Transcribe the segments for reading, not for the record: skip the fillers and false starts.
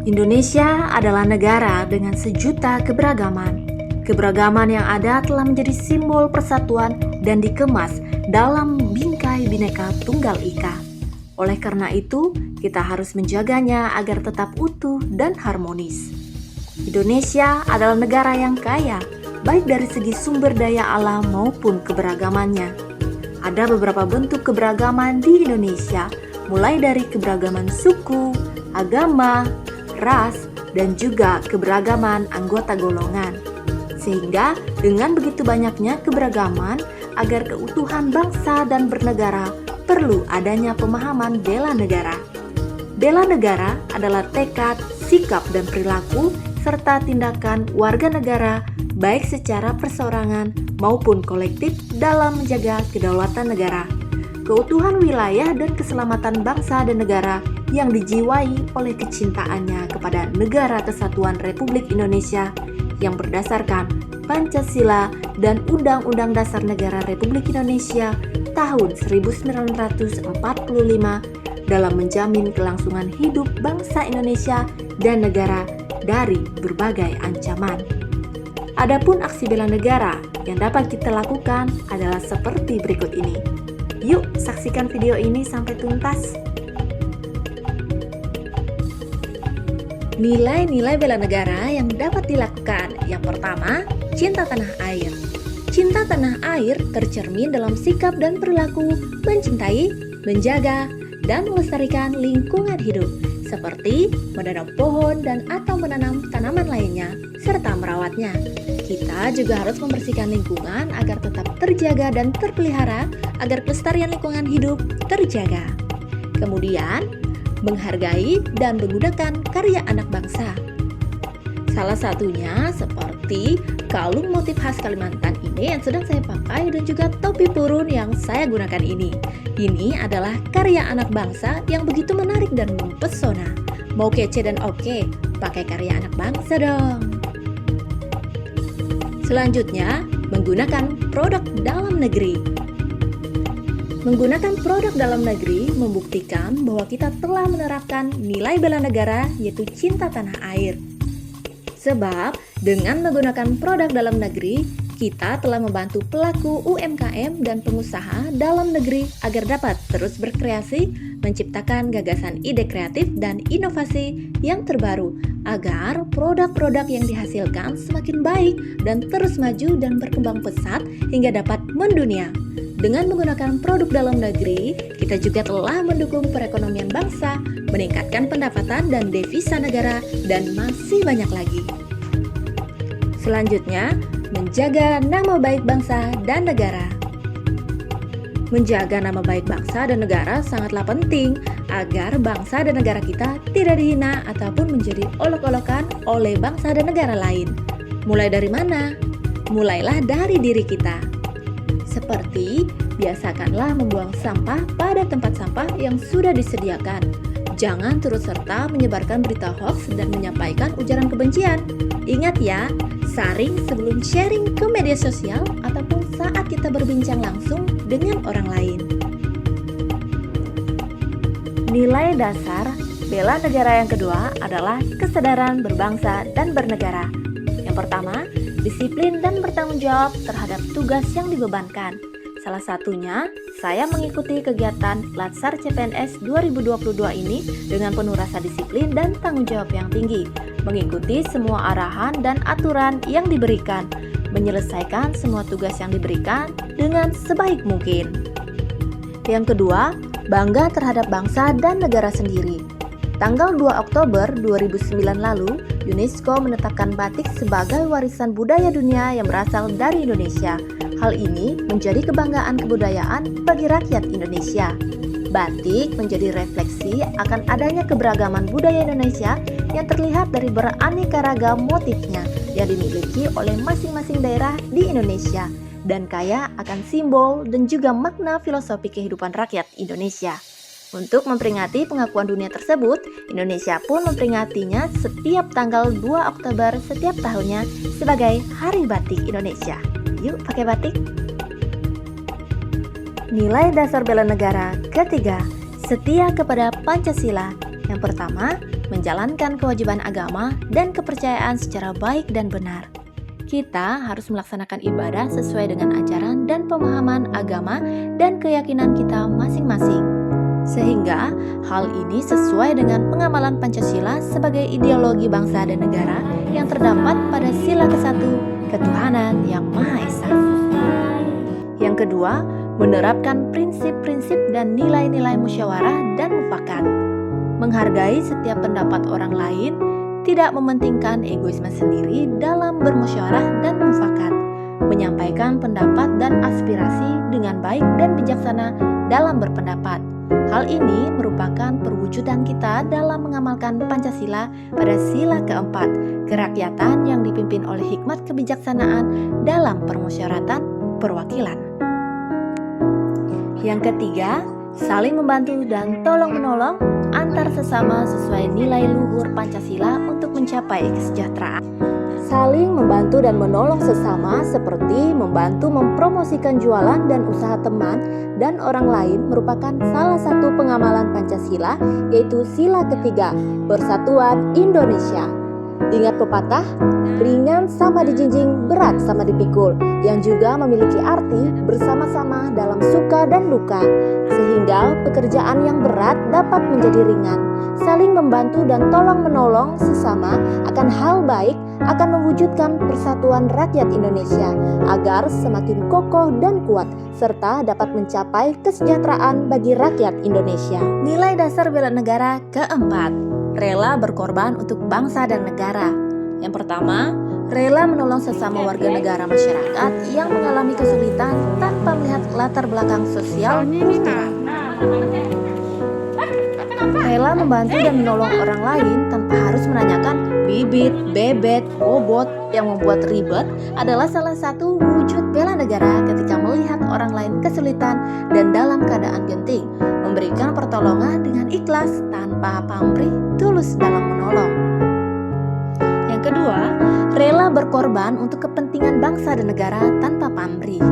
Indonesia adalah negara dengan sejuta keberagaman. Keberagaman yang ada telah menjadi simbol persatuan dan dikemas dalam bingkai Bhinneka Tunggal Ika. Oleh karena itu, kita harus menjaganya agar tetap utuh dan harmonis. Indonesia adalah negara yang kaya, baik dari segi sumber daya alam maupun keberagamannya. Ada beberapa bentuk keberagaman di Indonesia, mulai dari keberagaman suku, agama, ras, dan juga keberagaman anggota golongan. Sehingga dengan begitu banyaknya keberagaman, agar keutuhan bangsa dan bernegara perlu adanya pemahaman bela negara. Bela negara adalah tekad, sikap, dan perilaku serta tindakan warga negara baik secara perseorangan maupun kolektif dalam menjaga kedaulatan negara, keutuhan wilayah dan keselamatan bangsa dan negara yang dijiwai oleh kecintaannya kepada Negara Kesatuan Republik Indonesia yang berdasarkan Pancasila dan Undang-Undang Dasar Negara Republik Indonesia tahun 1945 dalam menjamin kelangsungan hidup bangsa Indonesia dan negara dari berbagai ancaman. Adapun aksi bela negara yang dapat kita lakukan adalah seperti berikut ini. Yuk saksikan video ini sampai tuntas. Nilai-nilai bela negara yang dapat dilakukan. Yang pertama, cinta tanah air. Cinta tanah air tercermin dalam sikap dan perilaku mencintai, menjaga, dan melestarikan lingkungan hidup, seperti menanam pohon dan atau menanam tanaman lainnya, serta merawatnya. Kita juga harus membersihkan lingkungan agar tetap terjaga dan terpelihara, agar kelestarian lingkungan hidup terjaga. Kemudian, menghargai dan menggunakan karya anak bangsa. Salah satunya seperti kalung motif khas Kalimantan ini yang sedang saya pakai dan juga topi purun yang saya gunakan ini. Ini adalah karya anak bangsa yang begitu menarik dan mempesona. Mau kece dan oke, pakai karya anak bangsa dong. Selanjutnya, menggunakan produk dalam negeri. Menggunakan produk dalam negeri membuktikan bahwa kita telah menerapkan nilai bela negara, yaitu cinta tanah air. Sebab dengan menggunakan produk dalam negeri, kita telah membantu pelaku UMKM dan pengusaha dalam negeri agar dapat terus berkreasi, menciptakan gagasan ide kreatif dan inovasi yang terbaru, agar produk-produk yang dihasilkan semakin baik dan terus maju dan berkembang pesat hingga dapat mendunia. Dengan menggunakan produk dalam negeri, kita juga telah mendukung perekonomian bangsa, meningkatkan pendapatan dan devisa negara, dan masih banyak lagi. Selanjutnya, menjaga nama baik bangsa dan negara. Menjaga nama baik bangsa dan negara sangatlah penting agar bangsa dan negara kita tidak dihina ataupun menjadi olok-olokan oleh bangsa dan negara lain. Mulai dari mana? Mulailah dari diri kita. Seperti, biasakanlah membuang sampah pada tempat sampah yang sudah disediakan. Jangan turut serta menyebarkan berita hoax dan menyampaikan ujaran kebencian. Ingat ya, saring sebelum sharing ke media sosial ataupun saat kita berbincang langsung dengan orang lain. Nilai dasar bela negara yang kedua adalah kesadaran berbangsa dan bernegara. Yang pertama, disiplin dan bertanggung jawab terhadap tugas yang dibebankan. Salah satunya, saya mengikuti kegiatan Latsar CPNS 2022 ini dengan penuh rasa disiplin dan tanggung jawab yang tinggi, mengikuti semua arahan dan aturan yang diberikan, menyelesaikan semua tugas yang diberikan dengan sebaik mungkin. Yang kedua, bangga terhadap bangsa dan negara sendiri. Tanggal 2 Oktober 2009 lalu, UNESCO menetapkan batik sebagai warisan budaya dunia yang berasal dari Indonesia. Hal ini menjadi kebanggaan kebudayaan bagi rakyat Indonesia. Batik menjadi refleksi akan adanya keberagaman budaya Indonesia yang terlihat dari beraneka ragam motifnya yang dimiliki oleh masing-masing daerah di Indonesia dan kaya akan simbol dan juga makna filosofi kehidupan rakyat Indonesia. Untuk memperingati pengakuan dunia tersebut, Indonesia pun memperingatinya setiap tanggal 2 Oktober setiap tahunnya sebagai Hari Batik Indonesia. Yuk pakai batik. Nilai dasar bela negara ketiga, setia kepada Pancasila. Yang pertama, menjalankan kewajiban agama dan kepercayaan secara baik dan benar. Kita harus melaksanakan ibadah sesuai dengan ajaran dan pemahaman agama dan keyakinan kita masing-masing. Sehingga hal ini sesuai dengan pengamalan Pancasila sebagai ideologi bangsa dan negara yang terdapat pada sila ke-1, ketuhanan yang Maha Esa. Yang kedua, menerapkan prinsip-prinsip dan nilai-nilai musyawarah dan mufakat. Menghargai setiap pendapat orang lain, tidak mementingkan egoisme sendiri dalam bermusyawarah dan mufakat, menyampaikan pendapat dan aspirasi dengan baik dan bijaksana dalam berpendapat. Hal ini merupakan perwujudan kita dalam mengamalkan Pancasila pada sila ke-4, kerakyatan yang dipimpin oleh hikmat kebijaksanaan dalam permusyawaratan perwakilan. Yang ketiga, saling membantu dan tolong-menolong antar sesama sesuai nilai luhur Pancasila untuk mencapai kesejahteraan. Saling membantu dan menolong sesama seperti membantu mempromosikan jualan dan usaha teman dan orang lain merupakan salah satu pengamalan Pancasila, yaitu sila ketiga, Persatuan Indonesia. Ingat pepatah, ringan sama dijinjing, berat sama dipikul, yang juga memiliki arti bersama-sama dalam suka dan duka, sehingga pekerjaan yang berat dapat menjadi ringan. Saling membantu dan tolong-menolong sesama akan hal baik akan mewujudkan persatuan rakyat Indonesia agar semakin kokoh dan kuat serta dapat mencapai kesejahteraan bagi rakyat Indonesia. Nilai dasar bela negara keempat, rela berkorban untuk bangsa dan negara. Yang pertama, rela menolong sesama warga negara masyarakat yang mengalami kesulitan tanpa melihat latar belakang sosial kultural. Rela membantu dan menolong orang lain tanpa harus menanyakan bibit, bebet, bobot yang membuat ribet adalah salah satu wujud bela negara ketika melihat orang lain kesulitan dan dalam keadaan genting, memberikan pertolongan dengan ikhlas tanpa pamrih, tulus dalam menolong. Yang kedua, rela berkorban untuk kepentingan bangsa dan negara tanpa pamrih.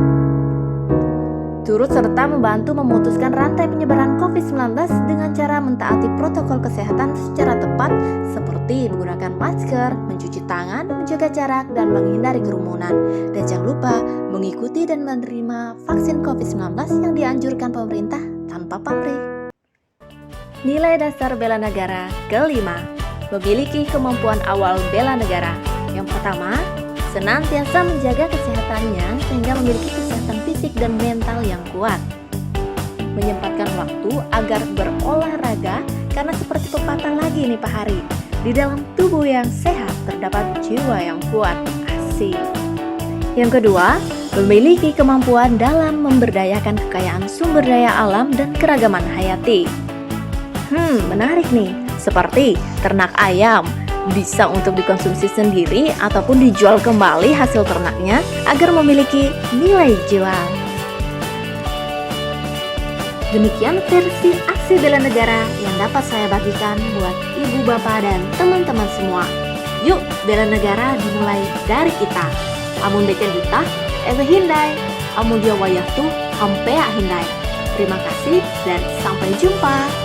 Turut serta membantu memutuskan rantai penyebaran COVID-19 dengan cara mentaati protokol kesehatan secara tepat seperti menggunakan masker, mencuci tangan, menjaga jarak, dan menghindari kerumunan. Dan jangan lupa mengikuti dan menerima vaksin COVID-19 yang dianjurkan pemerintah tanpa pamrih. Nilai dasar bela negara kelima, memiliki kemampuan awal bela negara. Yang pertama, senantiasa menjaga kesehatannya sehingga memiliki kesehatan fisik dan mental yang kuat. Menyempatkan waktu agar berolahraga karena seperti pepatah lagi nih Pak Hari, di dalam tubuh yang sehat terdapat jiwa yang kuat. Asik. Yang kedua, memiliki kemampuan dalam memberdayakan kekayaan sumber daya alam dan keragaman hayati. Menarik nih, seperti ternak ayam, bisa untuk dikonsumsi sendiri ataupun dijual kembali hasil ternaknya agar memiliki nilai jual. Demikian versi aksi bela negara yang dapat saya bagikan buat ibu bapak dan teman-teman semua. Yuk bela negara dimulai dari kita. Amun beken kita, ewe hindai, amun dia wayah tuh hampea hindai. Terima kasih dan sampai jumpa.